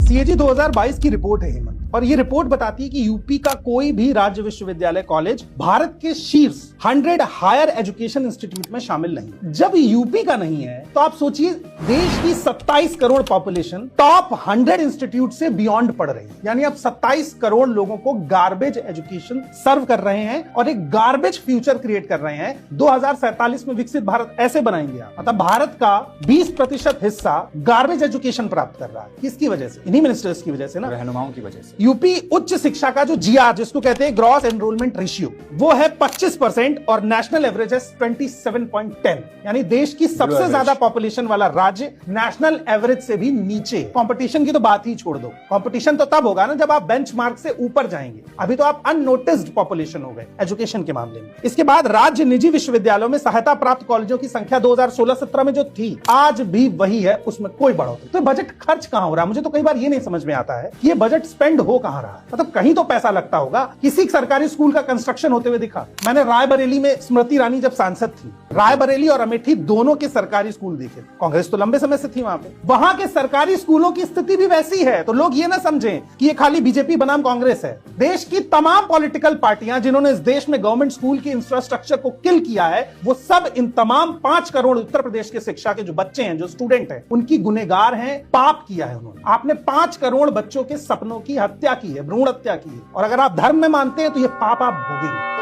CAG 2022 की report है हेमंत, और ये रिपोर्ट बताती है कि यूपी का कोई भी राज्य विश्वविद्यालय कॉलेज भारत के शीर्ष 100 हायर एजुकेशन इंस्टीट्यूट में शामिल नहीं। जब यूपी का नहीं है तो आप सोचिए देश की 27 करोड़ पॉपुलेशन टॉप 100 इंस्टीट्यूट से बियॉन्ड पढ़ रही है। यानी अब 27 करोड़ लोगों को गार्बेज एजुकेशन सर्व कर रहे हैं और एक गार्बेज फ्यूचर क्रिएट कर रहे हैं। 2047 में विकसित भारत ऐसे बनाएंगे आप। मतलब भारत का 20% हिस्सा गार्बेज एजुकेशन प्राप्त कर रहा है। किसकी वजह से? इन्हीं मिनिस्टर्स की वजह से ना, रहनुमाओं की वजह से। यूपी उच्च शिक्षा का जो जीआर जिसको कहते हैं ग्रॉस एनरोलमेंट रेशियो, वो है 25% और नेशनल एवरेज है 27.10। यानी देश की सबसे ज्यादा पॉपुलेशन वाला राज्य नेशनल एवरेज से भी नीचे। कंपटीशन की तो बात ही छोड़ दो। कंपटीशन तो तब होगा ना जब आप बेंचमार्क से ऊपर जाएंगे। अभी तो आप अननोटिस्ड पॉपुलेशन हो गए एजुकेशन के मामले में। इसके बाद राज्य निजी विश्वविद्यालयों में सहायता प्राप्त कॉलेजों की संख्या 2016-17 में जो थी आज भी वही है, उसमें कोई बढ़ोतरी। तो बजट खर्च कहां हो रहा है? मुझे तो कई बार ये नहीं समझ में आता है कि ये बजट स्पेंड हो कहां रहा है। मतलब कहीं तो पैसा लगता होगा। किसी सरकारी स्कूल का कंस्ट्रक्शन होते हुए दिखा? मैंने रायबरेली में स्मृति ईरानी जब सांसद थी, रायबरेली और अमेठी दोनों के सरकारी स्कूल देखे। कांग्रेस तो लंबे समय से थी वहां पे। वहां के सरकारी स्कूलों की स्थिति भी वैसी है। तो लोग ये ना समझें कि ये खाली बीजेपी बनाम कांग्रेस है। देश की तमाम पॉलिटिकल पार्टियां जिन्होंने इस देश में गवर्नमेंट स्कूल की इंफ्रास्ट्रक्चर को किल किया है, वो सब इन तमाम 5 करोड़ उत्तर प्रदेश के शिक्षा के जो बच्चे हैं, जो स्टूडेंट हैं, उनकी गुनहगार हैं। पाप किया है उन्होंने। आपने 5 करोड़ बच्चों के सपनों की हत्या की है, भ्रूण हत्या की है। और अगर आप धर्म में मानते हैं तो ये पाप आप भोगेंगे।